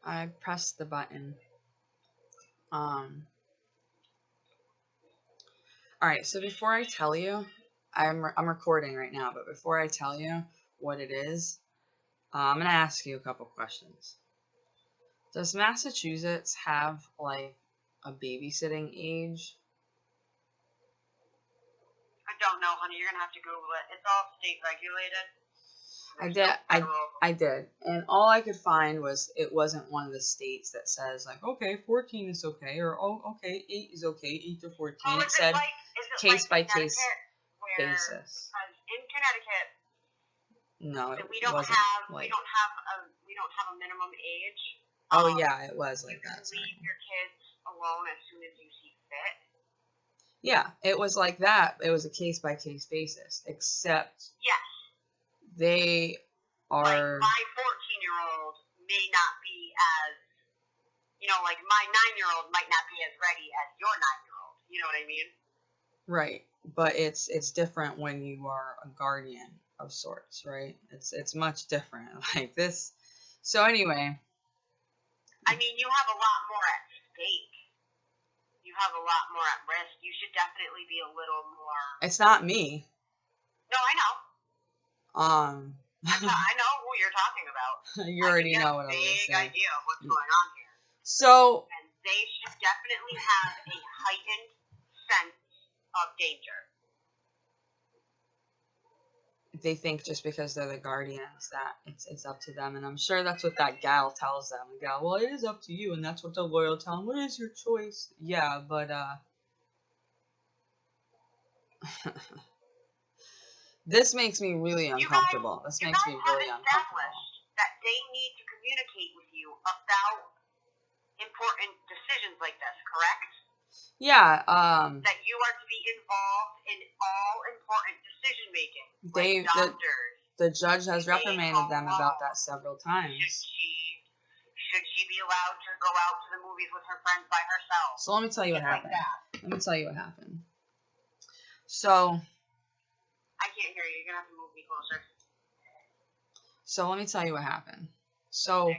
I pressed the button. Alright, so before I tell you, I'm recording right now, but before I tell you what it is, I'm going to ask you a couple questions. Does Massachusetts have, like, a babysitting age? I don't know, honey. You're going to have to Google it. It's all state regulated. I did. And all I could find was it wasn't one of the states that says, like, okay, 14 is okay, or, oh, okay, 8 is okay, 8 to 14. Well, it said case by case basis. In Connecticut, no, we don't have a minimum age. Oh, yeah, it was like that. You can leave your kids alone as soon as you see fit. Yeah, it was like that. It was a case-by-case basis, except yes, they are... Like my 14-year-old may not be as, like my 9-year-old might not be as ready as your 9-year-old. You know what I mean? Right, but it's different when you are a guardian of sorts, right? It's much different. Like this. So anyway... I mean, you have a lot more at stake. You have a lot more at risk. You should definitely be a little more... It's not me. No, I know. I know who you're talking about. You already know what I'm saying. I have a big idea of what's going on here. So... And they should definitely have a heightened sense of danger. They think just because they're the guardians that it's up to them, and I'm sure that's what that gal tells them. The gal, well, it is up to you, and that's what the lawyer tell them. What is your choice? Yeah, but this makes me really uncomfortable. This makes me really uncomfortable. That they need to communicate with you about important decisions like this, correct? Yeah. That you are to be involved in all important decision making. The judge has reprimanded them about that several times. Should she be allowed to go out to the movies with her friends by herself? So let me tell you what happened. Let me tell you what happened. So I can't hear you. You're gonna have to move me closer. So let me tell you what happened. So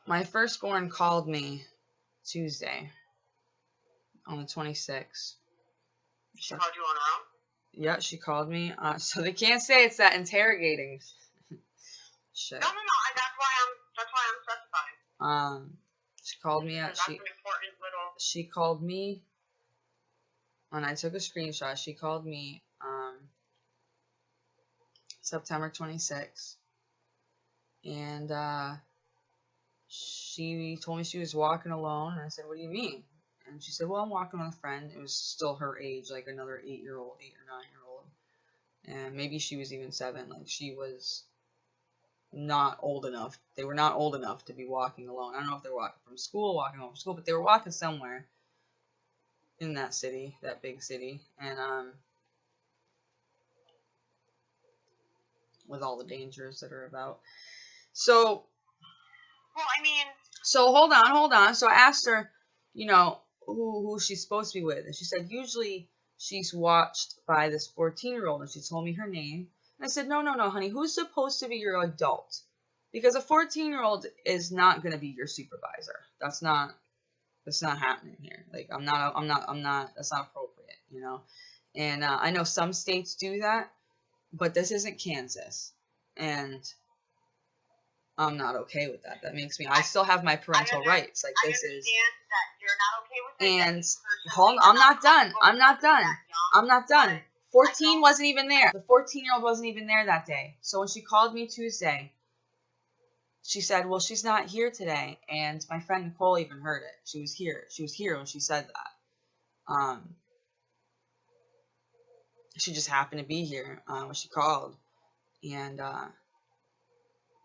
my firstborn called me Tuesday on the 26th. She called you on her own? Yeah, she called me. So they can't say it's that interrogating shit. No. That's why I'm specifying. She called me at she called me, and I took a screenshot. She called me September 26th, and she told me she was walking alone, and I said, what do you mean? And she said, well, I'm walking with a friend. It was still her age, like another 8-year-old, 8 or 9-year-old. And maybe she was even 7. Like, she was not old enough. They were not old enough to be walking alone. I don't know if they were walking from school, walking home from school, but they were walking somewhere in that city, that big city. And, with all the dangers that are about. So, well, I mean... So, hold on. So, I asked her, who she's supposed to be with. And she said, usually she's watched by this 14-year-old. And she told me her name. And I said, no, honey. Who's supposed to be your adult? Because a 14-year-old is not going to be your supervisor. That's not happening here. Like, that's not appropriate, And I know some states do that. But this isn't Kansas. And I'm not okay with that. That makes me... I still have my parental rights. Like, this is... that you're not okay with it. And hold on, I'm not done. 14 wasn't even there. The 14-year-old wasn't even there that day. So when she called me Tuesday, she said, well, she's not here today. And my friend Nicole even heard it. She was here. She was here when she said that. She just happened to be here when she called. And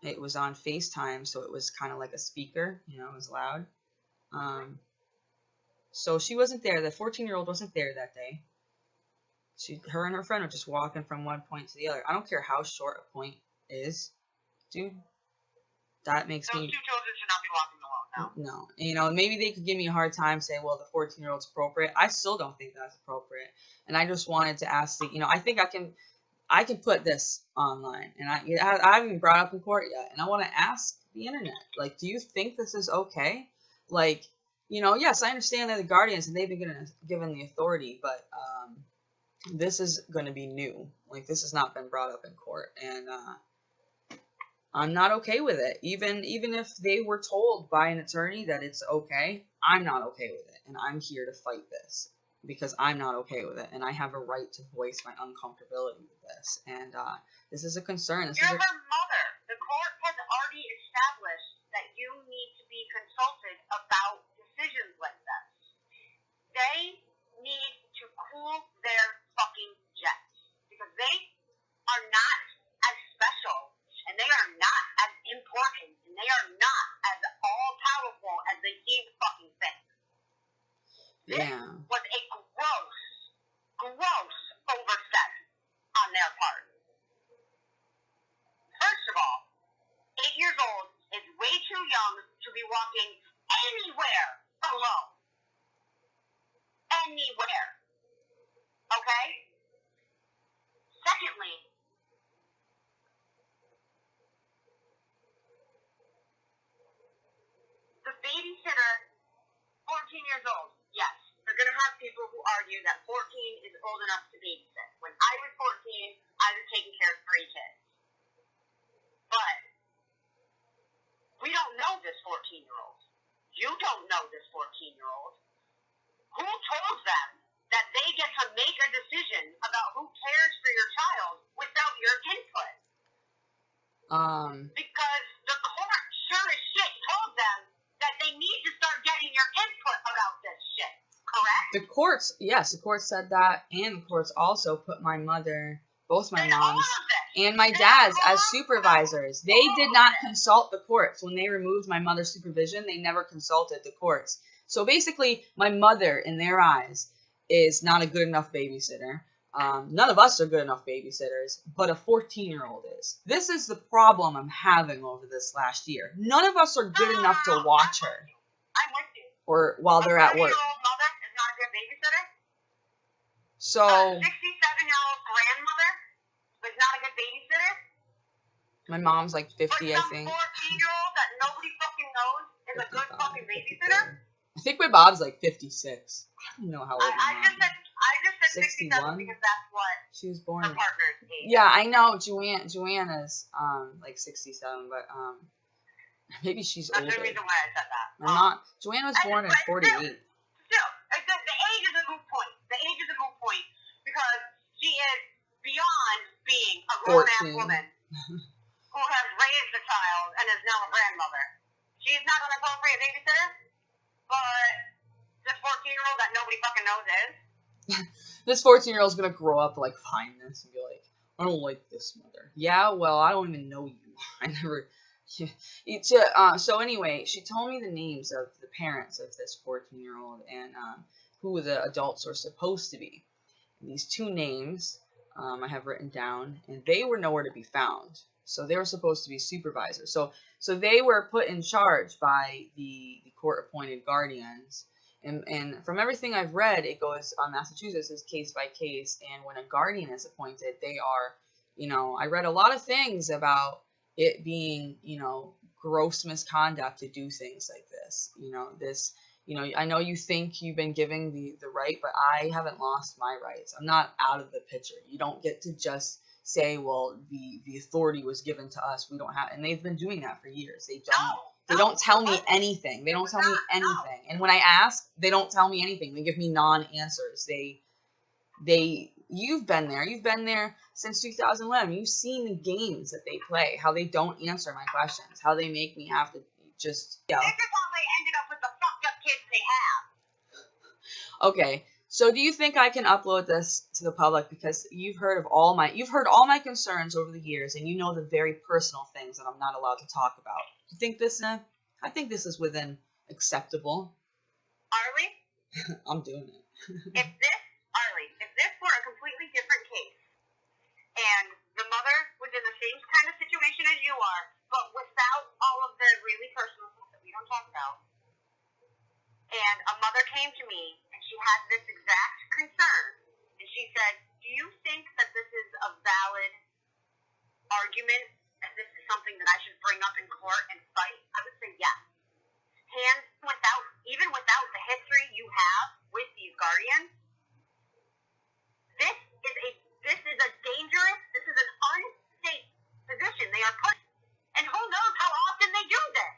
it was on FaceTime, so it was kind of like a speaker. It was loud. So she wasn't there. The 14-year-old wasn't there that day. Her and her friend were just walking from one point to the other. I don't care how short a point is, dude. That makes me... Those two children should not be walking alone No. now. Maybe they could give me a hard time, say, well, the 14-year-old's appropriate. I still don't think that's appropriate. And I just wanted to ask I think I can... I can put this online, and I haven't even brought it up in court yet, and I want to ask the internet, like, do you think this is okay? Like, yes, I understand they're the guardians and they've been given the authority, but this is going to be new. Like, this has not been brought up in court, and I'm not okay with it. Even if they were told by an attorney that it's okay, I'm not okay with it, and I'm here to fight this because I'm not okay with it, and I have a right to voice my uncomfortability with this. And this is a concern. You're her mother. The court has already established that you need to be consulted about decisions like this. They need to cool their fucking jets because they are not as special and they are not as important and they are not as all-powerful as they seem to fucking think. This was a gross oversight on their part. First of all, 8 years old is way too young to be walking anywhere alone. Anywhere. Okay? Secondly, the babysitter, 14 years old, yes. You're going to have people who argue that 14 is old enough to babysit. When I was 14, I was taking care of 3 kids. But we don't know this 14-year-old. You don't know this 14-year-old. Who told them that they get to make a decision about who cares for your child without your input? Because the court sure as shit told them that they need to start getting your input about this shit. Correct? The courts said that, and the courts also put my mother, both my moms, and my dad's as supervisors. They did not consult the courts. When they removed my mother's supervision, they never consulted the courts. So basically, my mother, in their eyes, is not a good enough babysitter. None of us are good enough babysitters, but a 14-year-old is. This is the problem I'm having over this last year. None of us are good enough to watch her. I'm with you. Or while they're at work. A 30-year-old mother is not a good babysitter. So, a 67-year-old grandmother is not a good babysitter. My mom's like 50, I think. But some 14-year-old that nobody fucking knows is a good fucking babysitter. I think my mom's like 56. I don't know how old I just said 67 because that's what she was born. The partner's age. Yeah, I know. Joanna's like 67, but maybe she's older. That's the reason why I said that. My mom, Joanna was born in 48. Still, the age is a moot point. The age is a moot point because she is beyond being a grown-ass woman who has raised a child and is now a grandmother. She's not an appropriate babysitter, but this 14-year-old that nobody fucking knows is. This 14-year-old's gonna grow up like find this and be like, I don't like this mother. Yeah, well, I don't even know you. I never. So anyway, she told me the names of the parents of this 14-year-old and who the adults were supposed to be. And these 2 names I have written down, and they were nowhere to be found. So they were supposed to be supervisors. So they were put in charge by the court-appointed guardians. And from everything I've read, it goes on Massachusetts is case by case. And when a guardian is appointed, they are, I read a lot of things about it being, gross misconduct to do things like this. I know you think you've been given the right, but I haven't lost my rights. I'm not out of the picture. You don't get to just say, well, the authority was given to us. We don't have, and they've been doing that for years. They don't tell me anything. They don't tell me anything. And when I ask, they don't tell me anything. They give me non-answers. You've been there. You've been there since 2011. You've seen the games that they play, how they don't answer my questions, how they make me have to just, This is how they ended up with the fucked up kids they have. Okay. So do you think I can upload this to the public because you've heard all my concerns over the years, and you know the very personal things that I'm not allowed to talk about. Do you think this? I think this is within acceptable. Arlie? I'm doing it. If this were a completely different case, and the mother was in the same kind of situation as you are, but without all of the really personal stuff that we don't talk about, and a mother came to me and she had this exact concern, and she said, do you think that this is a a valid argument, and this is something that I should bring up in court and fight, I would say yes. Even without the history you have with these guardians, this is a dangerous, this is an unsafe position they are put in. And who knows how often they do this?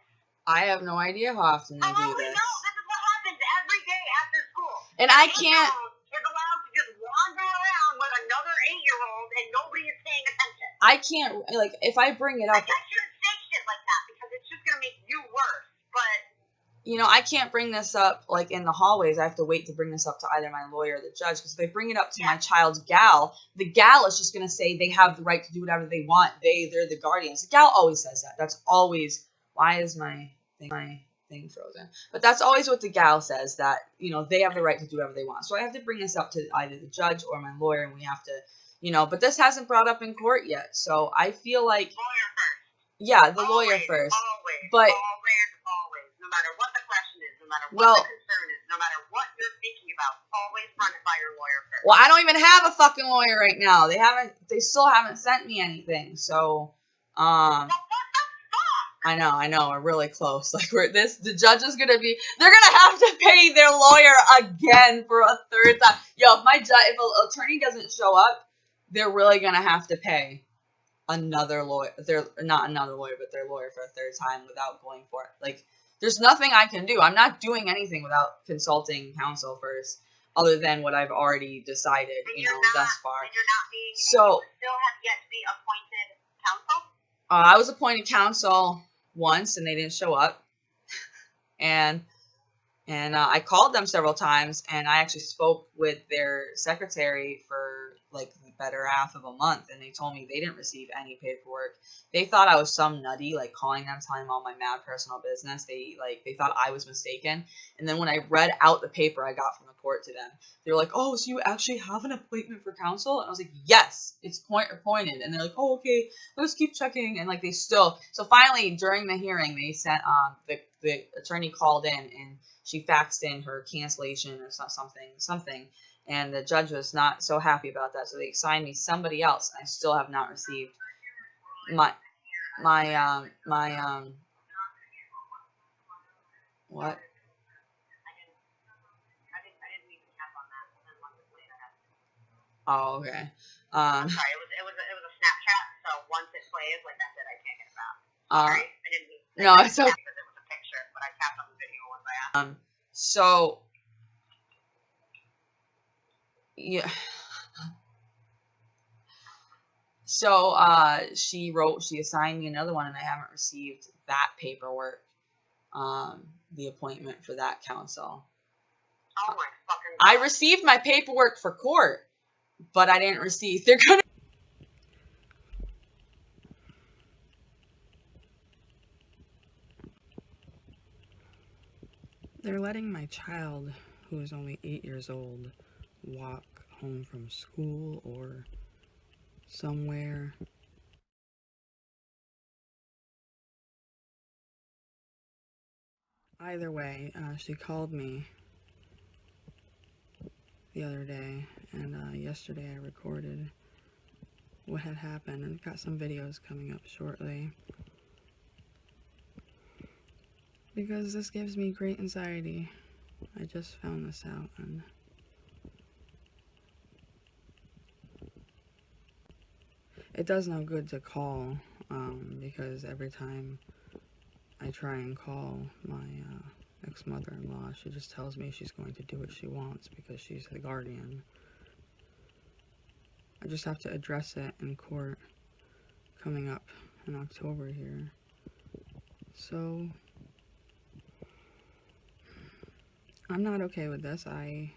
I have no idea how often they do this. No, this is what happens every day after school. And I can't... is allowed to just wander around with another 8-year-old and nobody is paying attention. I can't, like, if I bring it up... I shouldn't say shit like that because it's just going to make you worse, but... You know, I can't bring this up, like, in the hallways. I have to wait to bring this up to either my lawyer or the judge, because if I bring it up to my child's gal, the gal is just going to say they have the right to do whatever they want. They're the guardians. The gal always says that. That's always... Why is my thing frozen? But that's always what the gal says, that, you know, they have the right to do whatever they want. So I have to bring this up to either the judge or my lawyer, and we have to, you know, but this hasn't brought up in court yet. So I feel like... Lawyer first. Yeah, the lawyer first. Always. But... Always. No matter what the question is, no matter what the concern is, no matter what you're thinking about, always run it by your lawyer first. Well, I don't even have a fucking lawyer right now. They still haven't sent me anything. So, I know, we're really close. Like, the judge is gonna be, they're gonna have to pay their lawyer again for a third time. Yo, if an attorney doesn't show up, they're really gonna have to pay another lawyer. Not another lawyer, but their lawyer for a third time without going for it. Like, there's nothing I can do. I'm not doing anything without consulting counsel first, other than what I've already decided, thus far. And you're not being, so, you still have yet to be appointed counsel? I was appointed counsel once, and they didn't show up. And I called them several times, and I actually spoke with their secretary for, like, the better half of a month, and they told me they didn't receive any paperwork. They thought I was some nutty, like, calling them, telling them all my mad personal business. They thought I was mistaken. And then when I read out the paper I got from the court to them, they were like, oh, so you actually have an appointment for counsel? And I was like, yes, it's appointed. And they're like, oh, okay, let's keep checking. And, like, so finally, during the hearing, they sent, the attorney called in, and she faxed in her cancellation or something. And the judge was not so happy about that, so they assigned me somebody else. I still have not received my what? Oh, okay. I'm sorry, it was a Snapchat, so once it plays, like I said, I can't get it back. Sorry, I didn't mean to. No, it's okay. Because it was a picture, but I tapped on the video once I asked. So, yeah. So, she assigned me another one, and I haven't received that paperwork, the appointment for that counsel. Oh my fucking God. I received my paperwork for court, but I didn't receive, They're letting my child, who is only 8 years old, walk home from school or somewhere. Either way, she called me the other day, and yesterday I recorded what had happened, and got some videos coming up shortly. Because this gives me great anxiety. I just found this out, and it does no good to call, because every time I try and call my ex-mother-in-law, she just tells me she's going to do what she wants because she's the guardian. I just have to address it in court coming up in October here. So, I'm not okay with this. I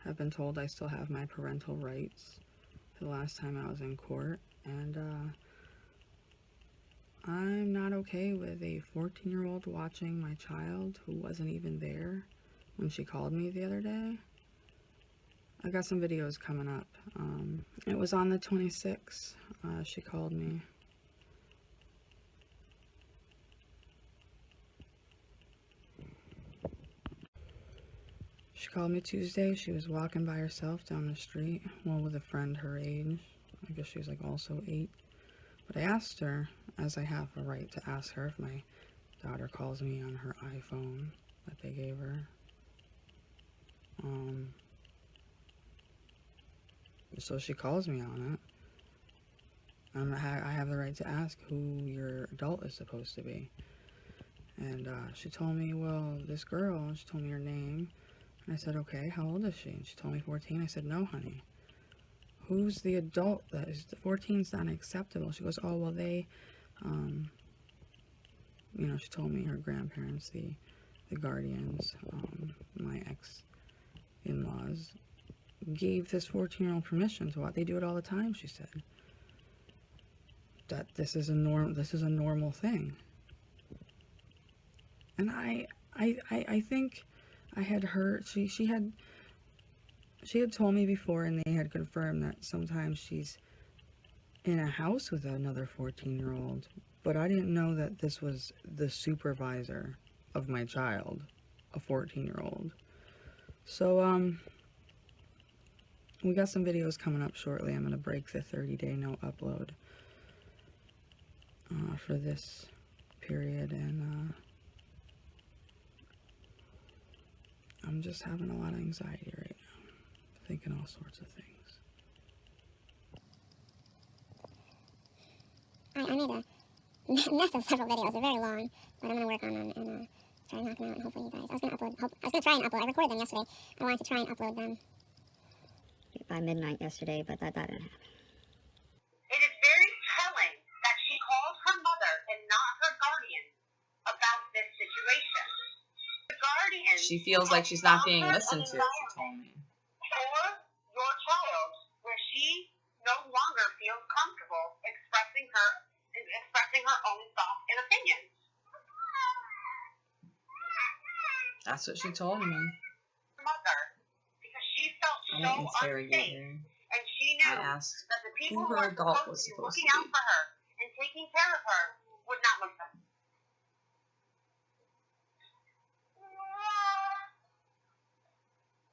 have been told I still have my parental rights the last time I was in court, and I'm not okay with a 14-year-old watching my child who wasn't even there when she called me the other day. I got some videos coming up. It was on the 26th, she called me. She called me Tuesday. She was walking by herself down the street, well, with a friend her age. I guess she's like also 8. But I asked her, as I have a right to ask her if my daughter calls me on her iPhone that they gave her. So she calls me on it. I have the right to ask who your adult is supposed to be. And she told me, well, this girl, and she told me her name. And I said, okay, how old is she? And she told me 14. I said, no, honey. Who's the adult that is, 14's not acceptable. She goes, oh, well, they, you know, she told me her grandparents, the guardians, my ex-in-laws, gave this 14-year-old permission to what they do it all the time, she said. That this is a normal thing. And I think I had heard, she had told me before, and they had confirmed that sometimes she's in a house with another 14-year-old, but I didn't know that this was the supervisor of my child, a 14-year-old. So, we got some videos coming up shortly. I'm going to break the 30-day no upload for this period, and I'm just having a lot of anxiety right now, thinking all sorts of things. I made a mess of several videos. They're very long, but I'm going to work on them and try to knock them out, and hopefully you guys... I was going to try and upload. I recorded them yesterday. I wanted to try and upload them by midnight yesterday, but that didn't happen. It is very telling that she called her mother and not her guardian about this situation. The guardian... She feels like she's not being listened to, she told me. For your child, where she no longer feels comfortable expressing her own thoughts and opinions. That's what she told me. Mother, because she felt I so didn't interrogate unsafe, her. and she knew I asked that the people who who her are adult supposed was to be supposed looking to out be. for her and taking care of her would not listen.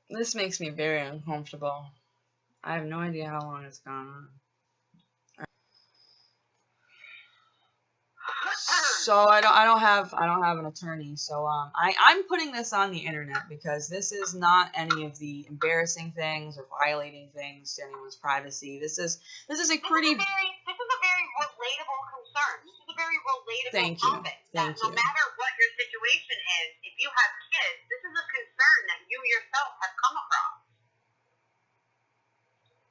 This makes me very uncomfortable. I have no idea how long it's gone on. So I don't have an attorney. So I'm putting this on the internet because this is not any of the embarrassing things or violating things to anyone's privacy. This is a pretty. This is a very relatable concern. This is a very relatable topic. Thank you. No matter what your situation is, if you have kids, this is a concern that you yourself have come across.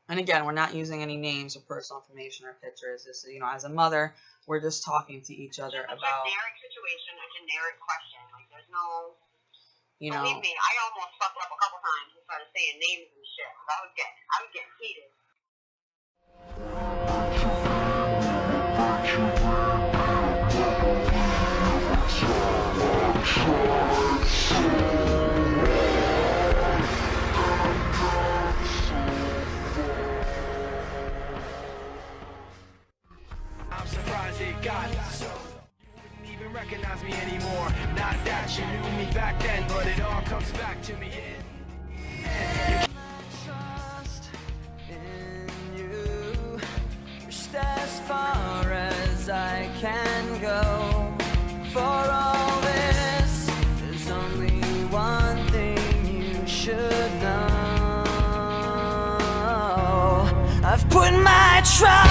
And again, we're not using any names or personal information or pictures. This is, you know, as a mother, we're just talking to each other about. A generic situation, a generic question. Like, there's no. You know. Believe me, I almost fucked up a couple times and started saying names and shit. I was getting heated. I'm surprised it got so. You wouldn't even recognize me anymore. Not that you knew me back then, but it all comes back to me in. Trust in you. Pushed as far as I can go. For all this, there's only one thing you should know. I've put my trust